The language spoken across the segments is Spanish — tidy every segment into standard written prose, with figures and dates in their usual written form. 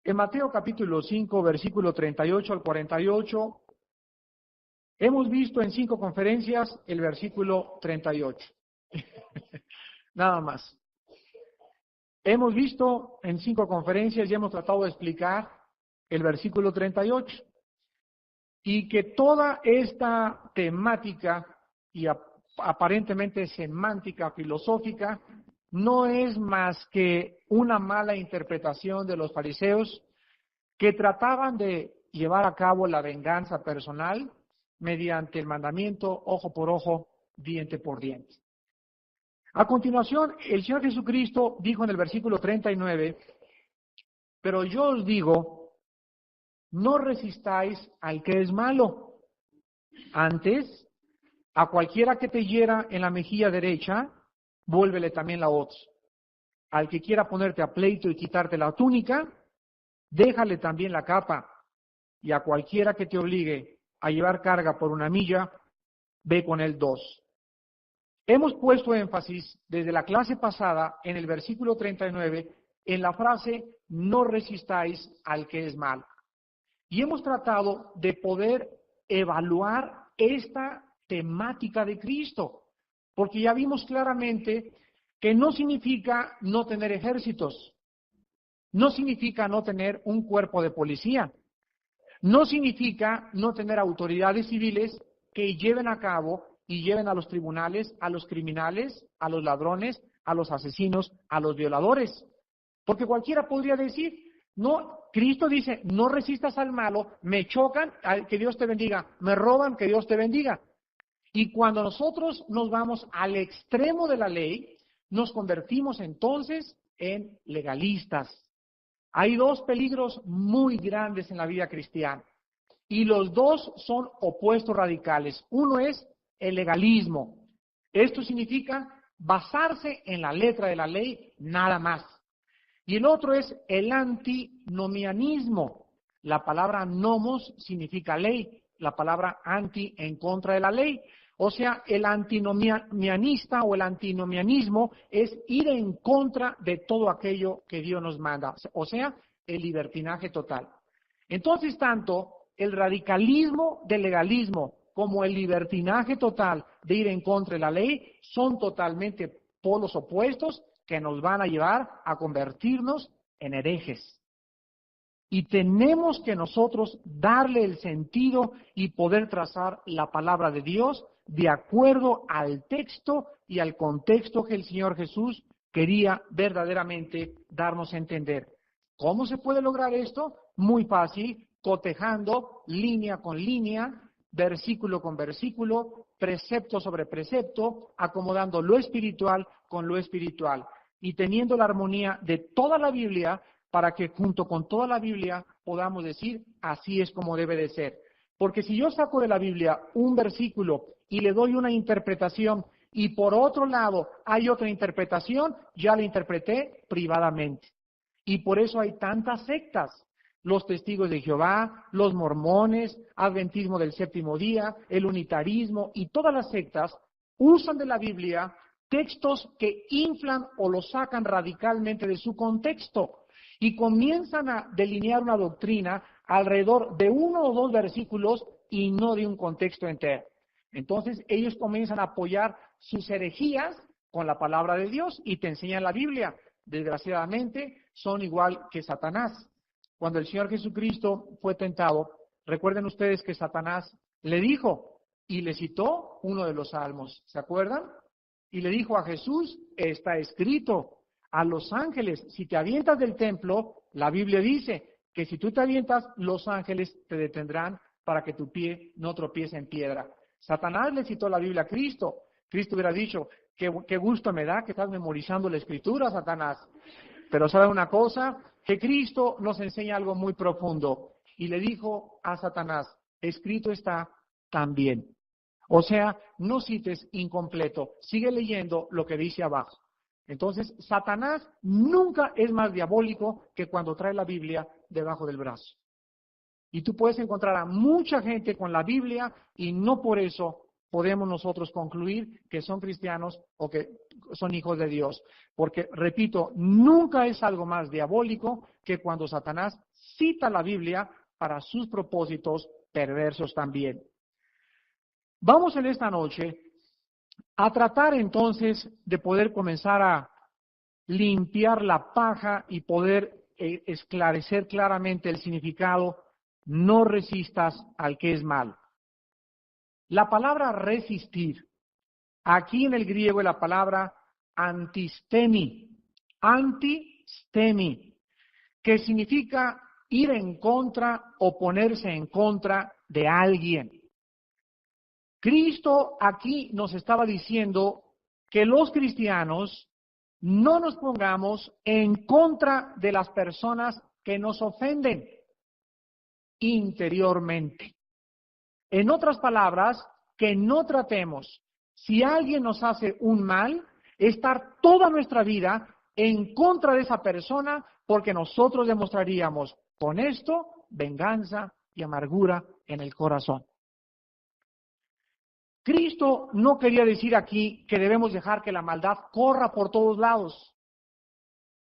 En Mateo capítulo 5, versículo 38 al 48, hemos visto en 5 conferencias el versículo 38. Nada más. Hemos visto en 5 conferencias y hemos tratado de explicar el versículo 38. Y que toda esta temática y aparentemente semántica, filosófica, no es más que una mala interpretación de los fariseos que trataban de llevar a cabo la venganza personal mediante el mandamiento ojo por ojo, diente por diente. A continuación, el Señor Jesucristo dijo en el versículo 39, pero yo os digo, no resistáis al que es malo. Antes, a cualquiera que te hiera en la mejilla derecha, vuélvele también la otra. Al que quiera ponerte a pleito y quitarte la túnica, déjale también la capa. Y a cualquiera que te obligue a llevar carga por 1 milla, ve con él 2. Hemos puesto énfasis desde la clase pasada en el versículo 39 en la frase no resistáis al que es malo. Y hemos tratado de poder evaluar esta temática de Cristo, porque ya vimos claramente que no significa no tener ejércitos, no significa no tener un cuerpo de policía, no significa no tener autoridades civiles que lleven a cabo y lleven a los tribunales a los criminales, a los ladrones, a los asesinos, a los violadores. Porque cualquiera podría decir, no, Cristo dice, no resistas al malo, me chocan, que Dios te bendiga, me roban, que Dios te bendiga. Y cuando nosotros nos vamos al extremo de la ley, nos convertimos entonces en legalistas. Hay 2 peligros muy grandes en la vida cristiana y los 2 son opuestos radicales. Uno es el legalismo. Esto significa basarse en la letra de la ley nada más. Y el otro es el antinomianismo. La palabra nomos significa ley, la palabra anti en contra de la ley. O sea, el antinomianista o el antinomianismo es ir en contra de todo aquello que Dios nos manda. O sea, el libertinaje total. Entonces, tanto el radicalismo del legalismo como el libertinaje total de ir en contra de la ley son totalmente polos opuestos que nos van a llevar a convertirnos en herejes. Y tenemos que nosotros darle el sentido y poder trazar la palabra de Dios de acuerdo al texto y al contexto que el Señor Jesús quería verdaderamente darnos a entender. ¿Cómo se puede lograr esto? Muy fácil, cotejando línea con línea, versículo con versículo, precepto sobre precepto, acomodando lo espiritual con lo espiritual y teniendo la armonía de toda la Biblia para que junto con toda la Biblia podamos decir, así es como debe de ser. Porque si yo saco de la Biblia un versículo y le doy una interpretación y por otro lado hay otra interpretación, ya la interpreté privadamente. Y por eso hay tantas sectas. Los testigos de Jehová, los mormones, adventismo del séptimo día, el unitarismo y todas las sectas usan de la Biblia textos que inflan o lo sacan radicalmente de su contexto y comienzan a delinear una doctrina alrededor de 1 o 2 versículos y no de un contexto entero. Entonces ellos comienzan a apoyar sus herejías con la palabra de Dios y te enseñan la Biblia. Desgraciadamente son igual que Satanás. Cuando el Señor Jesucristo fue tentado, recuerden ustedes que Satanás le dijo y le citó uno de los salmos, ¿se acuerdan? Y le dijo a Jesús, está escrito, a los ángeles, si te avientas del templo, la Biblia dice que si tú te avientas, los ángeles te detendrán para que tu pie no tropiece en piedra. Satanás le citó la Biblia a Cristo. Cristo hubiera dicho, qué gusto me da que estás memorizando la Escritura, Satanás. Pero ¿sabe una cosa? Que Cristo nos enseña algo muy profundo. Y le dijo a Satanás, escrito está también. O sea, no cites incompleto, sigue leyendo lo que dice abajo. Entonces, Satanás nunca es más diabólico que cuando trae la Biblia debajo del brazo. Y tú puedes encontrar a mucha gente con la Biblia y no por eso podemos nosotros concluir que son cristianos o que son hijos de Dios. Porque, repito, nunca es algo más diabólico que cuando Satanás cita la Biblia para sus propósitos perversos también. Vamos en esta noche a tratar entonces de poder comenzar a limpiar la paja y poder esclarecer claramente el significado: no resistas al que es malo. La palabra resistir, aquí en el griego es la palabra antistemi, que significa ir en contra o ponerse en contra de alguien. Cristo aquí nos estaba diciendo que los cristianos no nos pongamos en contra de las personas que nos ofenden interiormente. En otras palabras, que no tratemos, si alguien nos hace un mal, estar toda nuestra vida en contra de esa persona, porque nosotros demostraríamos con esto venganza y amargura en el corazón. Cristo no quería decir aquí que debemos dejar que la maldad corra por todos lados.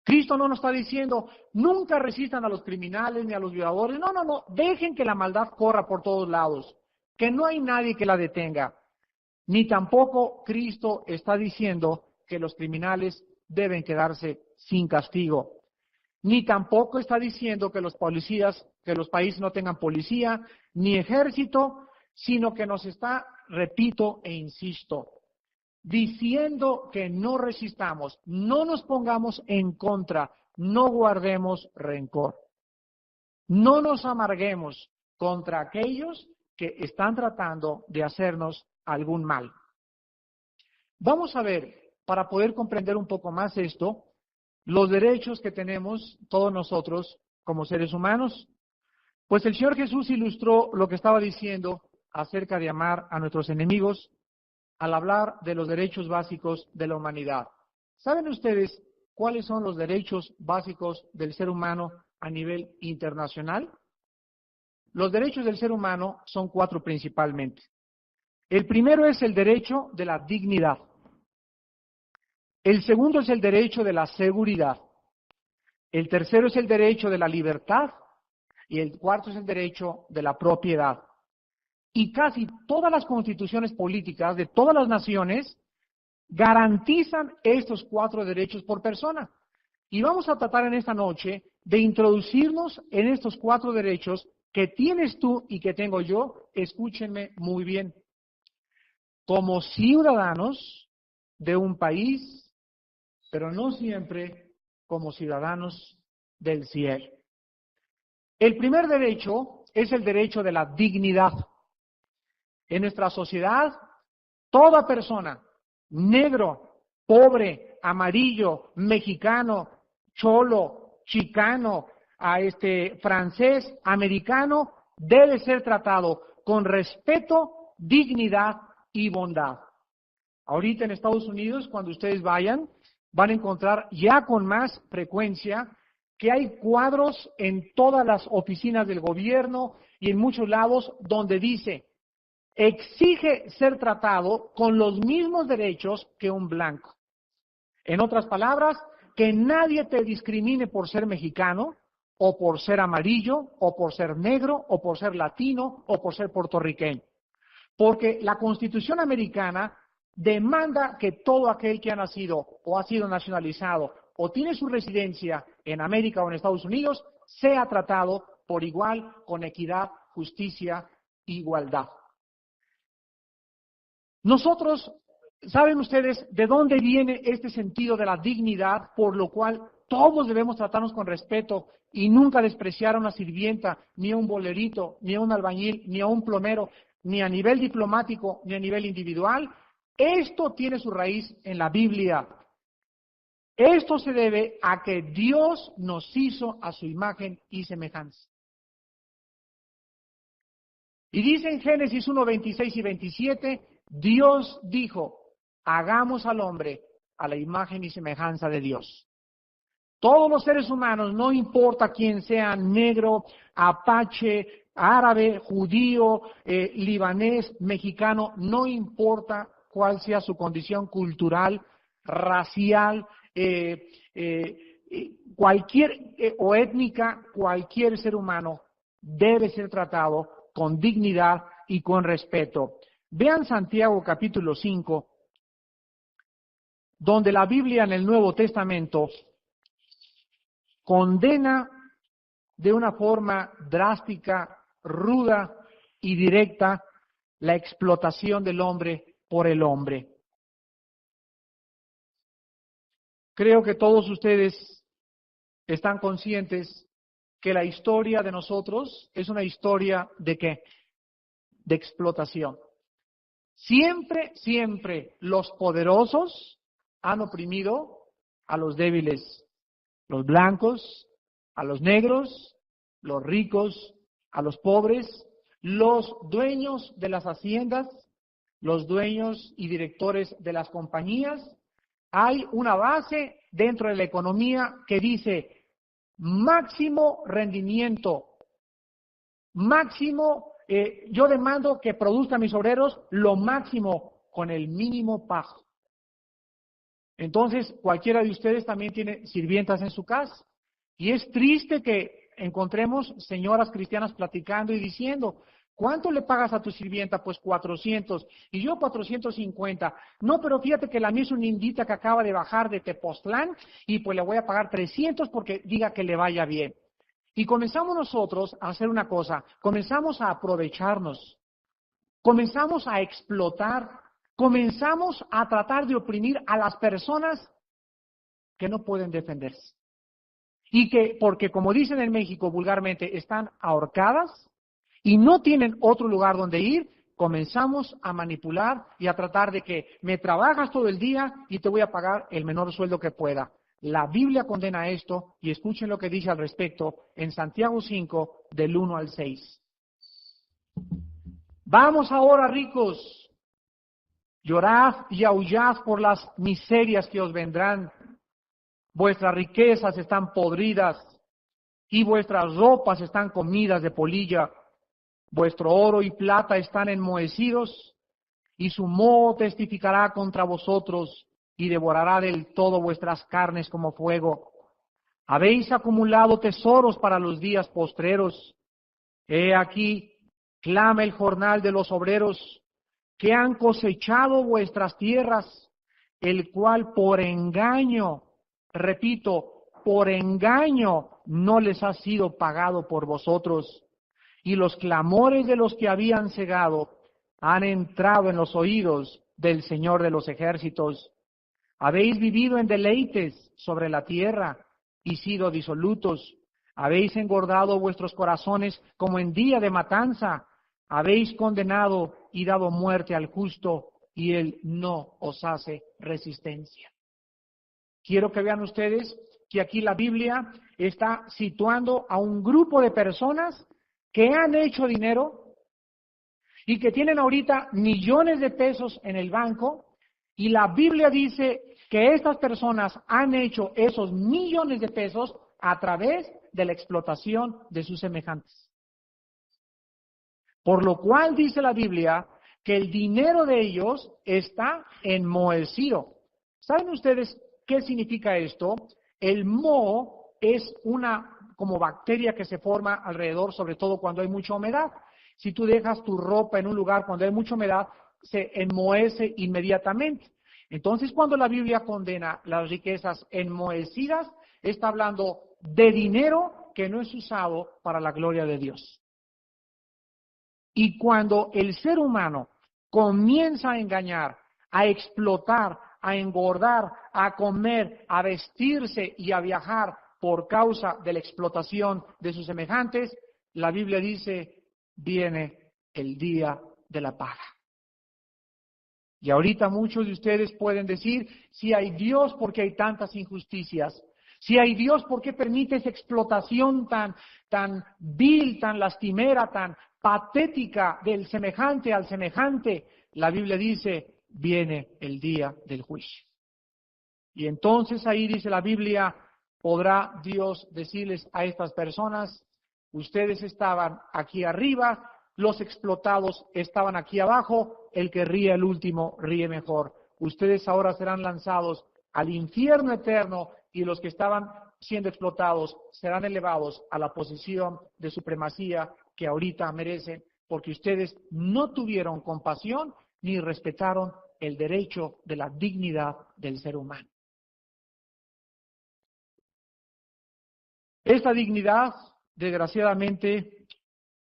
Cristo no nos está diciendo, nunca resistan a los criminales ni a los violadores. No, dejen que la maldad corra por todos lados, que no hay nadie que la detenga. Ni tampoco Cristo está diciendo que los criminales deben quedarse sin castigo. Ni tampoco está diciendo que los países no tengan policía ni ejército, sino que nos está, repito e insisto, diciendo que no resistamos, no nos pongamos en contra, no guardemos rencor. No nos amarguemos contra aquellos que están tratando de hacernos algún mal. Vamos a ver, para poder comprender un poco más esto, los derechos que tenemos todos nosotros como seres humanos. Pues el Señor Jesús ilustró lo que estaba diciendo acerca de amar a nuestros enemigos al hablar de los derechos básicos de la humanidad. ¿Saben ustedes cuáles son los derechos básicos del ser humano a nivel internacional? Los derechos del ser humano son 4 principalmente. El primero es el derecho de la dignidad. El segundo es el derecho de la seguridad. El tercero es el derecho de la libertad. Y el cuarto es el derecho de la propiedad. Y casi todas las constituciones políticas de todas las naciones garantizan estos 4 derechos por persona. Y vamos a tratar en esta noche de introducirnos en estos 4 derechos que tienes tú y que tengo yo. Escúchenme muy bien. Como ciudadanos de un país, pero no siempre como ciudadanos del cielo. El primer derecho es el derecho de la dignidad. En nuestra sociedad, toda persona, negro, pobre, amarillo, mexicano, cholo, chicano, francés, americano, debe ser tratado con respeto, dignidad y bondad. Ahorita en Estados Unidos, cuando ustedes vayan, van a encontrar ya con más frecuencia que hay cuadros en todas las oficinas del gobierno y en muchos lados donde dice: exige ser tratado con los mismos derechos que un blanco. En otras palabras, que nadie te discrimine por ser mexicano, o por ser amarillo, o por ser negro, o por ser latino, o por ser puertorriqueño. Porque la Constitución americana demanda que todo aquel que ha nacido o ha sido nacionalizado o tiene su residencia en América o en Estados Unidos sea tratado por igual, con equidad, justicia e igualdad. Nosotros, ¿saben ustedes de dónde viene este sentido de la dignidad, por lo cual todos debemos tratarnos con respeto y nunca despreciar a una sirvienta, ni a un bolerito, ni a un albañil, ni a un plomero, ni a nivel diplomático, ni a nivel individual? Esto tiene su raíz en la Biblia. Esto se debe a que Dios nos hizo a su imagen y semejanza. Y dice en Génesis 1, 26 y 27, Dios dijo: hagamos al hombre a la imagen y semejanza de Dios. Todos los seres humanos, no importa quién sea, negro, apache, árabe, judío, libanés, mexicano, no importa cuál sea su condición cultural, racial, cualquier o étnica, cualquier ser humano debe ser tratado con dignidad y con respeto. Vean Santiago capítulo 5, donde la Biblia en el Nuevo Testamento condena de una forma drástica, ruda y directa la explotación del hombre por el hombre. Creo que todos ustedes están conscientes que la historia de nosotros es una historia ¿de qué? De explotación. Siempre, siempre los poderosos han oprimido a los débiles, los blancos, a los negros, los ricos, a los pobres, los dueños de las haciendas, los dueños y directores de las compañías. Hay una base dentro de la economía que dice máximo rendimiento, máximo, yo demando que produzcan mis obreros lo máximo con el mínimo pago. Entonces, cualquiera de ustedes también tiene sirvientas en su casa. Y es triste que encontremos señoras cristianas platicando y diciendo, ¿cuánto le pagas a tu sirvienta? Pues 400. Y yo 450. No, pero fíjate que la mía es una indita que acaba de bajar de Tepoztlán y pues le voy a pagar 300 porque diga que le vaya bien. Y comenzamos nosotros a hacer una cosa, comenzamos a aprovecharnos, comenzamos a explotar, comenzamos a tratar de oprimir a las personas que no pueden defenderse. Y que, porque como dicen en México vulgarmente, están ahorcadas y no tienen otro lugar donde ir, comenzamos a manipular y a tratar de que me trabajas todo el día y te voy a pagar el menor sueldo que pueda. La Biblia condena esto y escuchen lo que dice al respecto en Santiago 5, del 1 al 6. Vamos ahora, ricos, llorad y aullad por las miserias que os vendrán. Vuestras riquezas están podridas y vuestras ropas están comidas de polilla. Vuestro oro y plata están enmohecidos y su moho testificará contra vosotros y devorará del todo vuestras carnes como fuego. Habéis acumulado tesoros para los días postreros. He aquí, clama el jornal de los obreros que han cosechado vuestras tierras, el cual por engaño, repito, por engaño no les ha sido pagado por vosotros. Y los clamores de los que habían cegado han entrado en los oídos del Señor de los ejércitos. Habéis vivido en deleites sobre la tierra y sido disolutos. Habéis engordado vuestros corazones como en día de matanza. Habéis condenado y dado muerte al justo y él no os hace resistencia. Quiero que vean ustedes que aquí la Biblia está situando a un grupo de personas que han hecho dinero y que tienen ahorita millones de pesos en el banco, y la Biblia dice que estas personas han hecho esos millones de pesos a través de la explotación de sus semejantes. Por lo cual dice la Biblia que el dinero de ellos está enmohecido. ¿Saben ustedes qué significa esto? El moho es una como bacteria que se forma alrededor, sobre todo cuando hay mucha humedad. Si tú dejas tu ropa en un lugar cuando hay mucha humedad, se enmohece inmediatamente. Entonces, cuando la Biblia condena las riquezas enmohecidas, está hablando de dinero que no es usado para la gloria de Dios. Y cuando el ser humano comienza a engañar, a explotar, a engordar, a comer, a vestirse y a viajar por causa de la explotación de sus semejantes, la Biblia dice, viene el día de la paga. Y ahorita muchos de ustedes pueden decir, si hay Dios, ¿por qué hay tantas injusticias? Si hay Dios, ¿por qué permite esa explotación tan vil, tan lastimera, tan patética del semejante al semejante? La Biblia dice, viene el día del juicio. Y entonces ahí dice la Biblia, podrá Dios decirles a estas personas, Ustedes estaban aquí arriba, los explotados estaban aquí abajo, el que ríe el último ríe mejor. Ustedes ahora serán lanzados al infierno eterno y los que estaban siendo explotados serán elevados a la posición de supremacía que ahorita merecen, porque ustedes no tuvieron compasión ni respetaron el derecho de la dignidad del ser humano. Esta dignidad, desgraciadamente,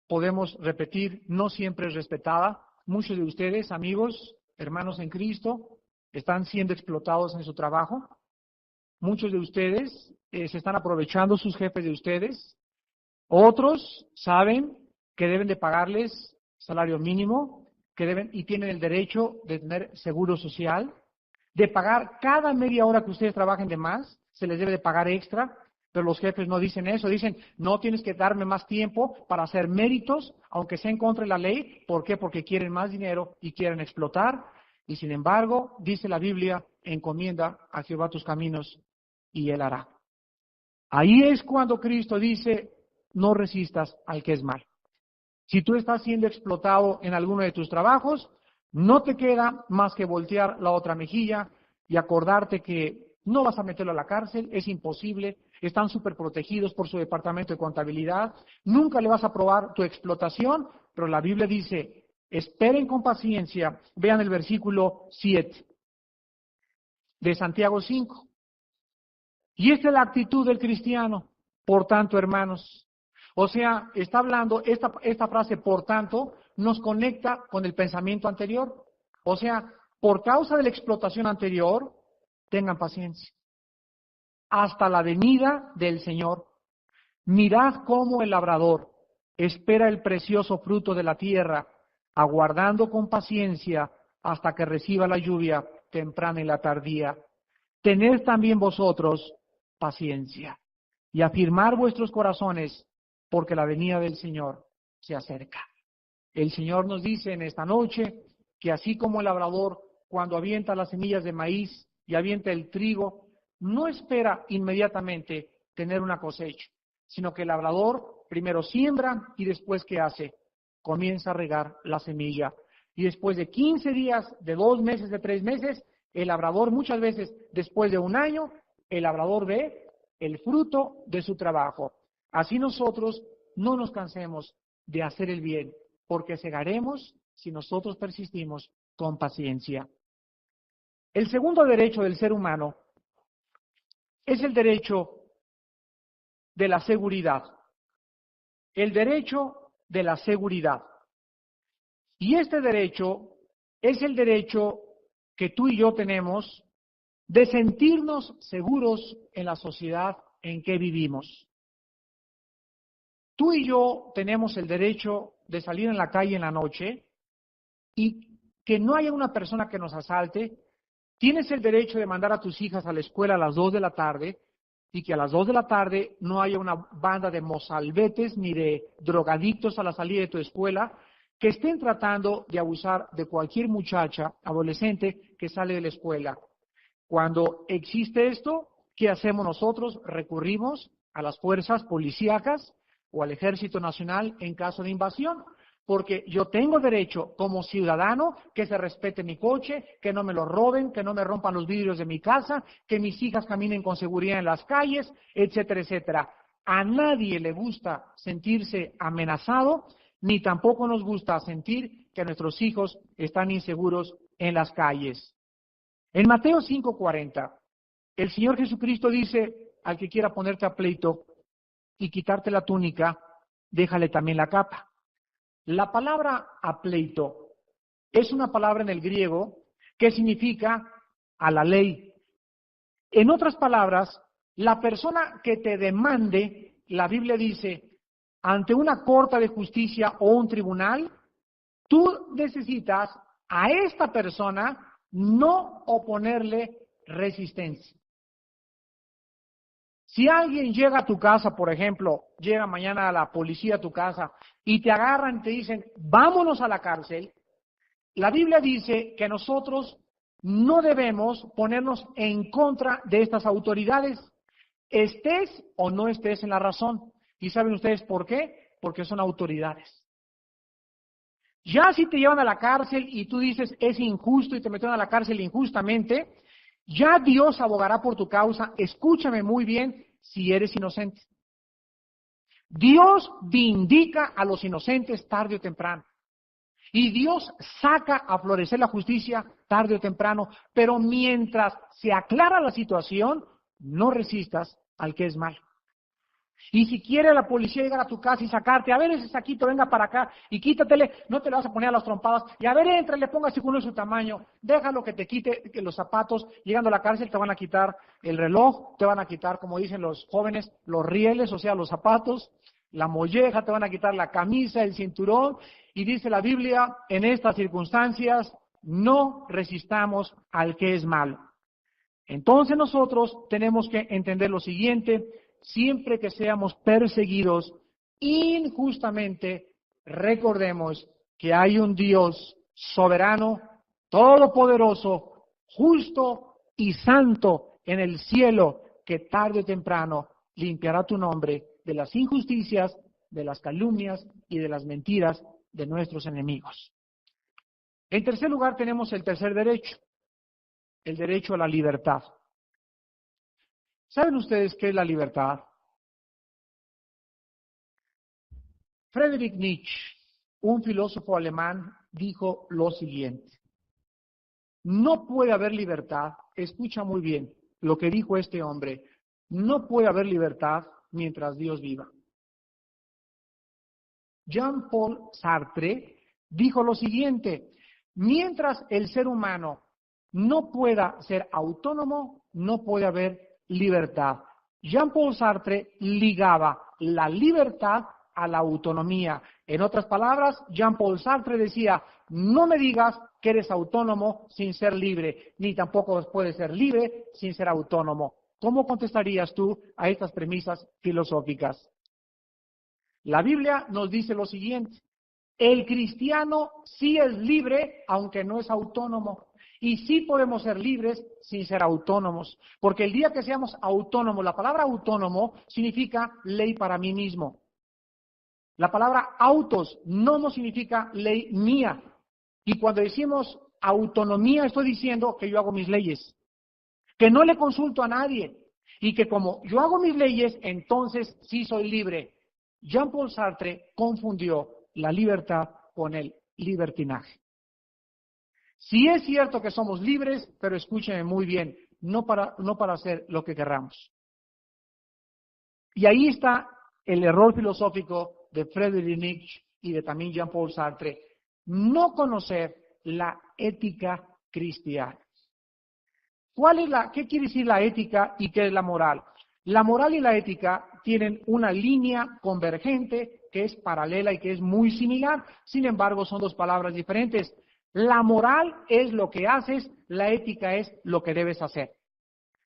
podemos repetir, no siempre es respetada. Muchos de ustedes, amigos, hermanos en Cristo, están siendo explotados en su trabajo. Muchos de ustedes se están aprovechando sus jefes de ustedes. Otros saben que deben de pagarles salario mínimo, que deben y tienen el derecho de tener seguro social, de pagar cada media hora que ustedes trabajen de más, se les debe de pagar extra. Pero los jefes no dicen eso, dicen, no tienes que darme más tiempo para hacer méritos, aunque sea en contra de la ley. ¿Por qué? Porque quieren más dinero y quieren explotar. Y sin embargo, dice la Biblia, encomienda a Jehová tus caminos y Él hará. Ahí es cuando Cristo dice, no resistas al que es mal. Si tú estás siendo explotado en alguno de tus trabajos, no te queda más que voltear la otra mejilla y acordarte que no vas a meterlo a la cárcel, es imposible, están súper protegidos por su departamento de contabilidad, nunca le vas a probar tu explotación, pero la Biblia dice, esperen con paciencia, vean el versículo 7 de Santiago 5. Y esta es la actitud del cristiano, por tanto, hermanos. O sea, está hablando, esta frase, por tanto, nos conecta con el pensamiento anterior. O sea, por causa de la explotación anterior, tengan paciencia. Hasta la venida del Señor. Mirad cómo el labrador espera el precioso fruto de la tierra, aguardando con paciencia hasta que reciba la lluvia temprana y la tardía. Tened también vosotros paciencia y afirmar vuestros corazones, porque la venida del Señor se acerca. El Señor nos dice en esta noche que así como el labrador, cuando avienta las semillas de maíz y avienta el trigo, no espera inmediatamente tener una cosecha, sino que el labrador primero siembra y después, ¿qué hace? Comienza a regar la semilla. Y después de 15 días, de 2 meses, de 3 meses, el labrador, muchas veces después de 1 año, el labrador ve el fruto de su trabajo. Así nosotros no nos cansemos de hacer el bien, porque segaremos si nosotros persistimos con paciencia. El segundo derecho del ser humano es el derecho de la seguridad. El derecho de la seguridad. Y este derecho es el derecho que tú y yo tenemos de sentirnos seguros en la sociedad en que vivimos. Tú y yo tenemos el derecho de salir en la calle en la noche y que no haya una persona que nos asalte. Tienes el derecho de mandar a tus hijas a la escuela a las 2 de la tarde y que a las 2 de la tarde no haya una banda de mozalbetes ni de drogadictos a la salida de tu escuela que estén tratando de abusar de cualquier muchacha, adolescente que sale de la escuela. Cuando existe esto, ¿qué hacemos nosotros? Recurrimos a las fuerzas policíacas o al Ejército Nacional en caso de invasión, porque yo tengo derecho como ciudadano que se respete mi coche, que no me lo roben, que no me rompan los vidrios de mi casa, que mis hijas caminen con seguridad en las calles, etcétera, etcétera. A nadie le gusta sentirse amenazado, ni tampoco nos gusta sentir que nuestros hijos están inseguros en las calles. En Mateo 5:40, el Señor Jesucristo dice, al que quiera ponerte a pleito y quitarte la túnica, déjale también la capa. La palabra a pleito es una palabra en el griego que significa a la ley. En otras palabras, la persona que te demande, la Biblia dice, ante una corte de justicia o un tribunal, tú necesitas a esta persona no oponerle resistencia. Si alguien llega a tu casa, por ejemplo, llega mañana a la policía a tu casa y te agarran y te dicen, vámonos a la cárcel, la Biblia dice que nosotros no debemos ponernos en contra de estas autoridades, estés o no estés en la razón. ¿Y saben ustedes por qué? Porque son autoridades. Ya si te llevan a la cárcel y tú dices es injusto y te metieron a la cárcel injustamente, ya Dios abogará por tu causa. Escúchame muy bien si eres inocente. Dios vindica a los inocentes tarde o temprano. Y Dios saca a florecer la justicia tarde o temprano. Pero mientras se aclara la situación, no resistas al que es malo. Y si quiere la policía llegar a tu casa y sacarte, a ver ese saquito, venga para acá y quítatele, no te le vas a poner a las trompadas, y a ver, entra, le ponga según es su tamaño, déjalo que te quite que los zapatos, llegando a la cárcel te van a quitar el reloj, te van a quitar, como dicen los jóvenes, los rieles, o sea, los zapatos, la molleja, te van a quitar la camisa, el cinturón, y dice la Biblia, en estas circunstancias, no resistamos al que es malo. Entonces nosotros tenemos que entender lo siguiente: siempre que seamos perseguidos injustamente, recordemos que hay un Dios soberano, todopoderoso, justo y santo en el cielo, que tarde o temprano limpiará tu nombre de las injusticias, de las calumnias y de las mentiras de nuestros enemigos. En tercer lugar tenemos el tercer derecho, el derecho a la libertad. ¿Saben ustedes qué es la libertad? Friedrich Nietzsche, un filósofo alemán, dijo lo siguiente: no puede haber libertad, escucha muy bien lo que dijo este hombre, no puede haber libertad mientras Dios viva. Jean-Paul Sartre dijo lo siguiente: mientras el ser humano no pueda ser autónomo, no puede haber libertad. Jean-Paul Sartre ligaba la libertad a la autonomía. En otras palabras, Jean-Paul Sartre decía, no me digas que eres autónomo sin ser libre, ni tampoco puedes ser libre sin ser autónomo. ¿Cómo contestarías tú a estas premisas filosóficas? La Biblia nos dice lo siguiente: el cristiano sí es libre, aunque no es autónomo. Y sí podemos ser libres sin ser autónomos. Porque el día que seamos autónomos, la palabra autónomo significa ley para mí mismo. La palabra autos, no significa ley mía. Y cuando decimos autonomía, estoy diciendo que yo hago mis leyes, que no le consulto a nadie, y que como yo hago mis leyes, entonces sí soy libre. Jean-Paul Sartre confundió la libertad con el libertinaje. Sí es cierto que somos libres, pero escúchenme muy bien, no para hacer lo que querramos. Y ahí está el error filosófico de Friedrich Nietzsche y de también Jean-Paul Sartre: no conocer la ética cristiana. ¿Qué quiere decir la ética y qué es la moral? La moral y la ética tienen una línea convergente que es paralela y que es muy similar, sin embargo son dos palabras diferentes. La moral es lo que haces, la ética es lo que debes hacer.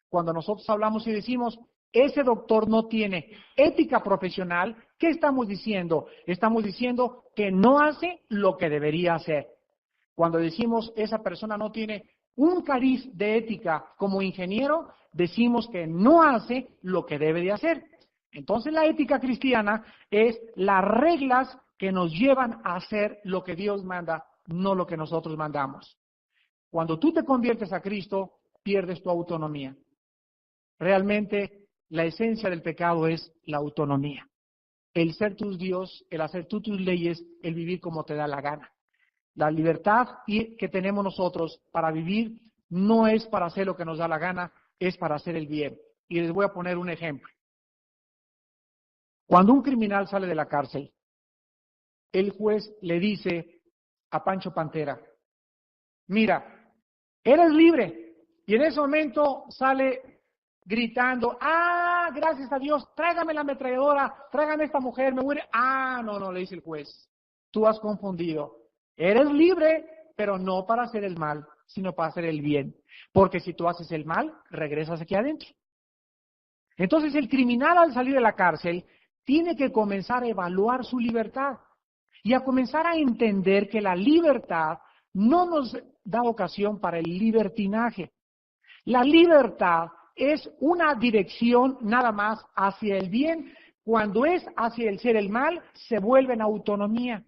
Cuando nosotros hablamos y decimos, ese doctor no tiene ética profesional, ¿qué estamos diciendo? Estamos diciendo que no hace lo que debería hacer. Cuando decimos, esa persona no tiene un cariz de ética como ingeniero, decimos que no hace lo que debe de hacer. Entonces la ética cristiana es las reglas que nos llevan a hacer lo que Dios manda, no lo que nosotros mandamos. Cuando tú te conviertes a Cristo, pierdes tu autonomía. Realmente la esencia del pecado es la autonomía. El ser tu Dios, el hacer tú tus leyes, el vivir como te da la gana. La libertad que tenemos nosotros para vivir no es para hacer lo que nos da la gana, es para hacer el bien. Y les voy a poner un ejemplo. Cuando un criminal sale de la cárcel, el juez le dice a Pancho Pantera, mira, eres libre. Y en ese momento sale gritando, gracias a Dios, tráigame la ametralladora, tráigame esta mujer, me muere. No, le dice el juez, tú has confundido. Eres libre, pero no para hacer el mal, sino para hacer el bien. Porque si tú haces el mal, regresas aquí adentro. Entonces el criminal al salir de la cárcel tiene que comenzar a evaluar su libertad y a comenzar a entender que la libertad no nos da ocasión para el libertinaje. La libertad es una dirección nada más hacia el bien, Cuando es hacia el ser el mal, se vuelve en autonomía.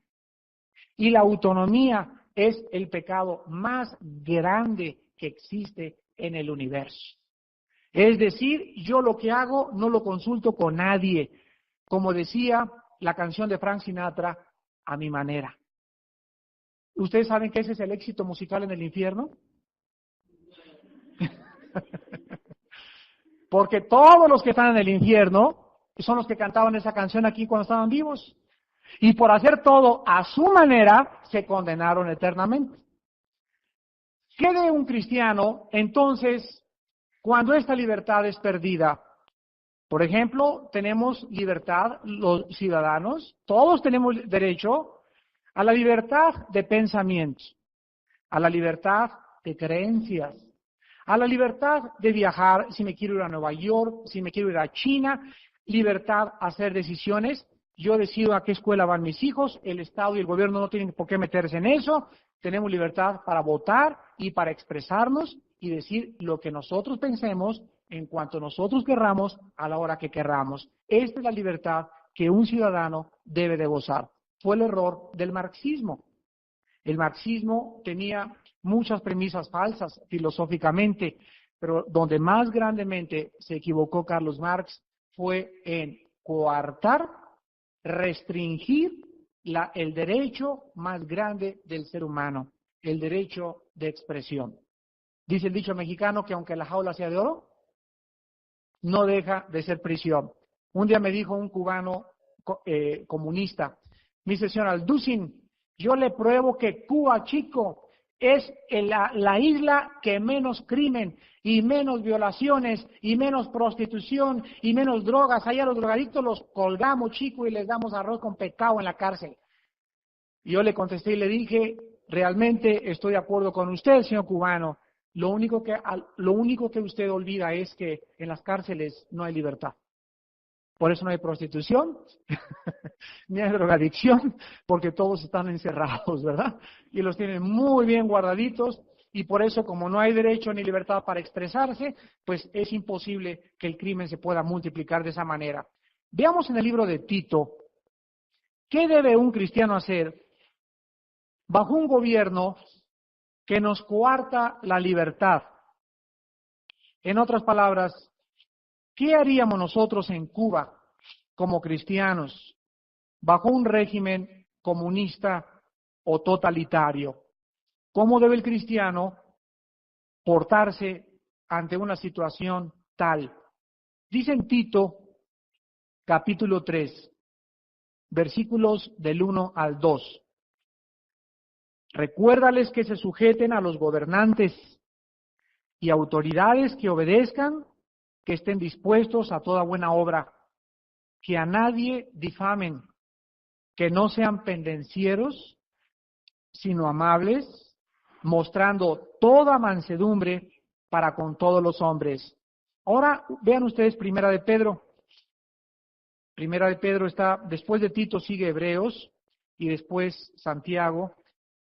Y la autonomía es el pecado más grande que existe en el universo. Es decir, yo lo que hago no lo consulto con nadie, como decía la canción de Frank Sinatra, a mi manera. ¿Ustedes saben que ese es el éxito musical en el infierno? Porque todos los que están en el infierno son los que cantaban esa canción aquí cuando estaban vivos. Y por hacer todo a su manera, se condenaron eternamente. ¿Qué de un cristiano, entonces, cuando esta libertad es perdida? Por ejemplo, tenemos libertad, los ciudadanos, todos tenemos derecho a la libertad de pensamiento, a la libertad de creencias, a la libertad de viajar, si me quiero ir a Nueva York, si me quiero ir a China, libertad a hacer decisiones. Yo decido a qué escuela van mis hijos, el Estado y el gobierno no tienen por qué meterse en eso. Tenemos libertad para votar y para expresarnos y decir lo que nosotros pensemos en cuanto nosotros querramos a la hora que querramos. Esta es la libertad que un ciudadano debe de gozar. Fue el error del marxismo. El marxismo tenía muchas premisas falsas filosóficamente, pero donde más grandemente se equivocó Carlos Marx fue en coartar, restringir el derecho más grande del ser humano, el derecho de expresión. Dice el dicho mexicano que aunque la jaula sea de oro, no deja de ser prisión. Un día me dijo un cubano comunista, me dice, señor Alducin, yo le pruebo que Cuba, chico, es la isla que menos crimen y menos violaciones y menos prostitución y menos drogas. Allá los drogadictos los colgamos, chico, y les damos arroz con pescado en la cárcel. Y yo le contesté y le dije, realmente estoy de acuerdo con usted, señor cubano. Lo único que usted olvida es que en las cárceles no hay libertad. Por eso no hay prostitución, ni hay drogadicción, porque todos están encerrados, ¿verdad? Y los tienen muy bien guardaditos, y por eso, como no hay derecho ni libertad para expresarse, pues es imposible que el crimen se pueda multiplicar de esa manera. Veamos en el libro de Tito, ¿qué debe un cristiano hacer bajo un gobierno que nos coarta la libertad? En otras palabras, ¿qué haríamos nosotros en Cuba como cristianos bajo un régimen comunista o totalitario? ¿Cómo debe el cristiano portarse ante una situación tal? Dice en Tito, capítulo 3, versículos del 1 al 2. Recuérdales que se sujeten a los gobernantes y autoridades, que obedezcan, que estén dispuestos a toda buena obra, que a nadie difamen, que no sean pendencieros, sino amables, mostrando toda mansedumbre para con todos los hombres. Ahora vean ustedes Primera de Pedro. Primera de Pedro está, después de Tito sigue Hebreos, y después Santiago,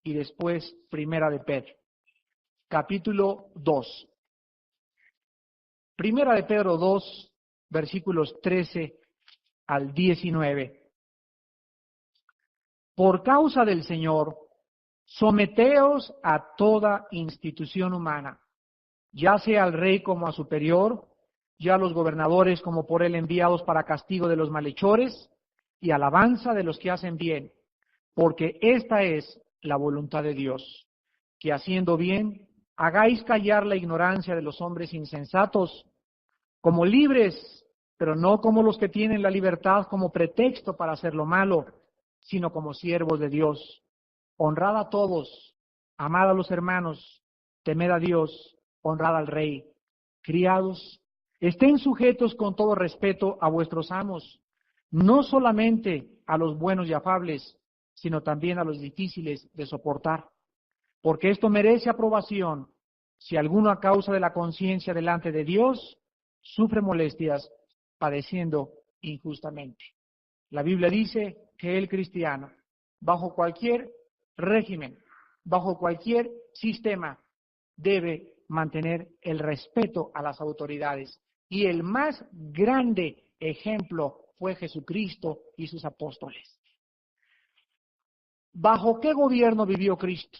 y después Primera de Pedro. Capítulo 2. Primera de Pedro 2, versículos 13 al 19. Por causa del Señor, someteos a toda institución humana, ya sea al rey como a superior, ya a los gobernadores como por él enviados para castigo de los malhechores y alabanza de los que hacen bien, porque esta es la voluntad de Dios, que haciendo bien hagáis callar la ignorancia de los hombres insensatos, como libres, pero no como los que tienen la libertad como pretexto para hacer lo malo, sino como siervos de Dios. Honrad a todos, amad a los hermanos, temed a Dios, honrad al Rey. Criados, estén sujetos con todo respeto a vuestros amos, no solamente a los buenos y afables, sino también a los difíciles de soportar, porque esto merece aprobación si alguno a causa de la conciencia delante de Dios sufre molestias padeciendo injustamente. La Biblia dice que el cristiano, bajo cualquier régimen, bajo cualquier sistema, debe mantener el respeto a las autoridades. Y el más grande ejemplo fue Jesucristo y sus apóstoles. ¿Bajo qué gobierno vivió Cristo?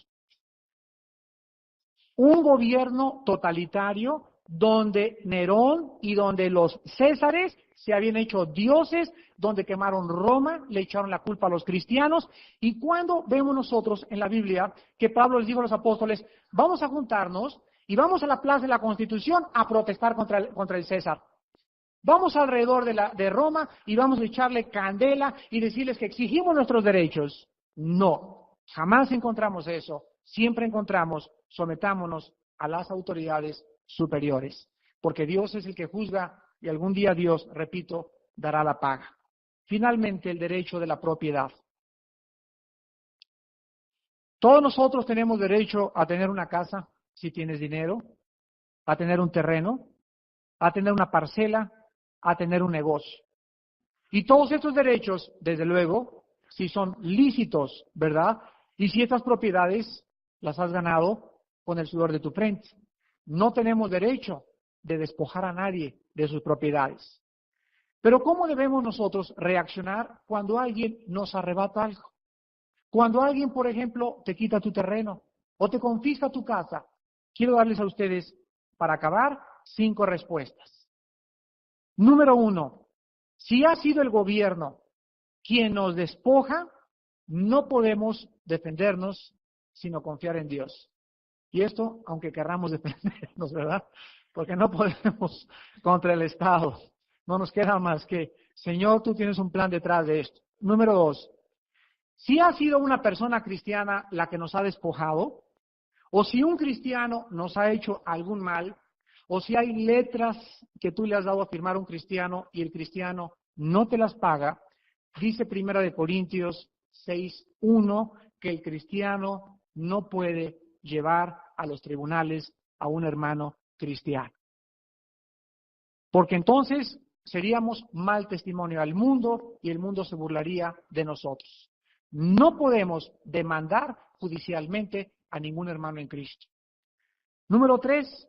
Un gobierno totalitario donde Nerón y donde los Césares se habían hecho dioses, donde quemaron Roma, le echaron la culpa a los cristianos. Y cuando vemos nosotros en la Biblia que Pablo les dijo a los apóstoles, vamos a juntarnos y vamos a la plaza de la Constitución a protestar contra el César. Vamos alrededor de Roma y vamos a echarle candela y decirles que exigimos nuestros derechos. No, jamás encontramos eso. Siempre encontramos, sometámonos a las autoridades superiores, porque Dios es el que juzga y algún día Dios, repito, dará la paga. Finalmente, el derecho de la propiedad. Todos nosotros tenemos derecho a tener una casa, si tienes dinero, a tener un terreno, a tener una parcela, a tener un negocio. Y todos estos derechos, desde luego, si son lícitos, ¿verdad? Y si estas propiedades las has ganado con el sudor de tu frente. No tenemos derecho de despojar a nadie de sus propiedades. Pero ¿cómo debemos nosotros reaccionar cuando alguien nos arrebata algo? Cuando alguien, por ejemplo, te quita tu terreno o te confisca tu casa. Quiero darles a ustedes, para acabar, 5 respuestas. Número 1, si ha sido el gobierno quien nos despoja, no podemos defendernos sino confiar en Dios. Y esto, aunque querramos defendernos, ¿verdad? Porque no podemos contra el Estado. No nos queda más que, Señor, tú tienes un plan detrás de esto. Número 2, si ha sido una persona cristiana la que nos ha despojado, o si un cristiano nos ha hecho algún mal, o si hay letras que tú le has dado a firmar a un cristiano y el cristiano no te las paga, dice 1 Corintios 6:1 que el cristiano no puede llevar a los tribunales a un hermano cristiano. Porque entonces seríamos mal testimonio al mundo y el mundo se burlaría de nosotros. No podemos demandar judicialmente a ningún hermano en Cristo. Número 3,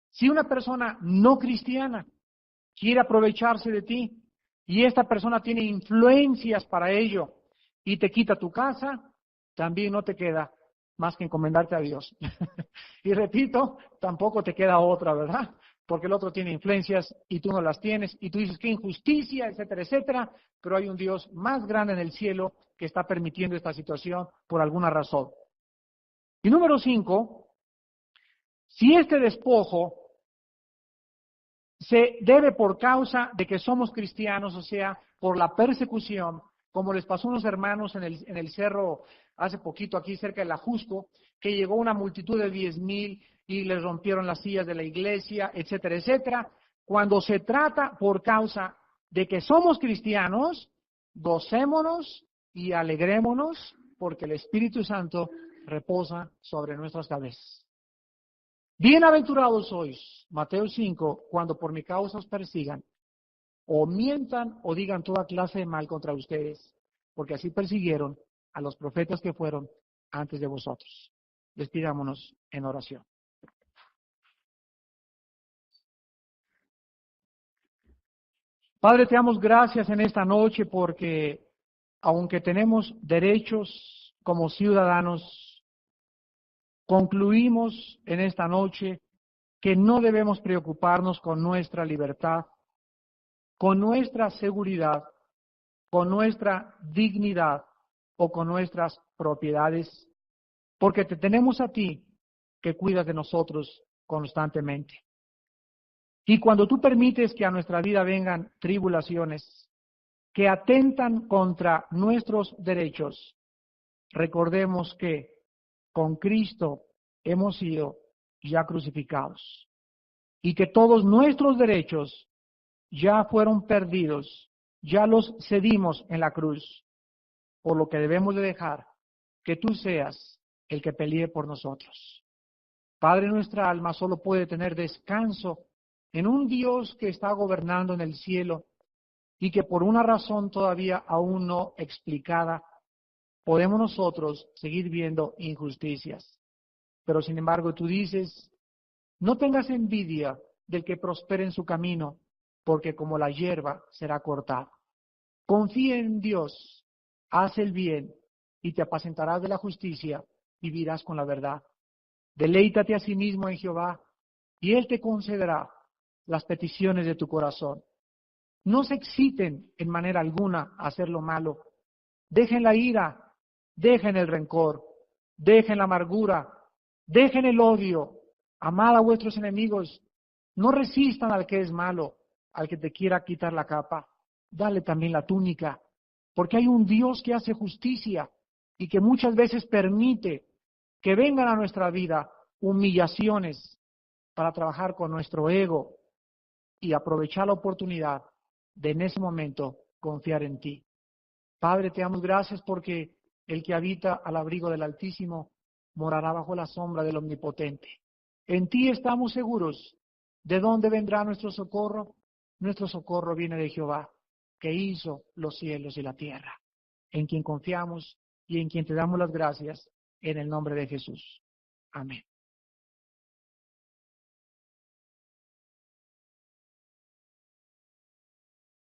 si una persona no cristiana quiere aprovecharse de ti y esta persona tiene influencias para ello y te quita tu casa, también no te queda más que encomendarte a Dios. Y repito, tampoco te queda otra, ¿verdad? Porque el otro tiene influencias y tú no las tienes y tú dices qué injusticia, etcétera, etcétera, pero hay un Dios más grande en el cielo que está permitiendo esta situación por alguna razón. Y número 5, si este despojo se debe por causa de que somos cristianos, o sea, por la persecución, como les pasó a unos hermanos en el cerro hace poquito aquí cerca de la Jusco, que llegó una multitud de 10,000 y les rompieron las sillas de la iglesia, etcétera, etcétera. Cuando se trata por causa de que somos cristianos, gocémonos y alegrémonos porque el Espíritu Santo reposa sobre nuestras cabezas. Bienaventurados sois, Mateo 5, cuando por mi causa os persigan, o mientan o digan toda clase de mal contra ustedes, porque así persiguieron a los profetas que fueron antes de vosotros. Despidámonos en oración. Padre, te damos gracias en esta noche porque aunque tenemos derechos como ciudadanos, concluimos en esta noche que no debemos preocuparnos con nuestra libertad, con nuestra seguridad, con nuestra dignidad o con nuestras propiedades, porque te tenemos a ti que cuidas de nosotros constantemente. Y cuando tú permites que a nuestra vida vengan tribulaciones que atentan contra nuestros derechos, recordemos que con Cristo hemos sido ya crucificados y que todos nuestros derechos ya fueron perdidos, ya los cedimos en la cruz, por lo que debemos de dejar que tú seas el que pelee por nosotros. Padre, nuestra alma solo puede tener descanso en un Dios que está gobernando en el cielo y que por una razón todavía aún no explicada, podemos nosotros seguir viendo injusticias. Pero sin embargo tú dices, no tengas envidia del que prospere en su camino, porque como la hierba será cortado. Confía en Dios, haz el bien y te apacentarás de la justicia, vivirás con la verdad. Deleítate a sí mismo en Jehová y Él te concederá las peticiones de tu corazón. No se exciten en manera alguna a hacer lo malo. Dejen la ira, dejen el rencor, dejen la amargura, dejen el odio. Amad a vuestros enemigos. No resistan al que es malo, al que te quiera quitar la capa. Dale también la túnica, porque hay un Dios que hace justicia y que muchas veces permite que vengan a nuestra vida humillaciones para trabajar con nuestro ego y aprovechar la oportunidad de en ese momento confiar en ti. Padre, te damos gracias porque el que habita al abrigo del Altísimo morará bajo la sombra del Omnipotente. En ti estamos seguros. ¿De dónde vendrá nuestro socorro? Nuestro socorro viene de Jehová, que hizo los cielos y la tierra, en quien confiamos y en quien te damos las gracias, en el nombre de Jesús. Amén.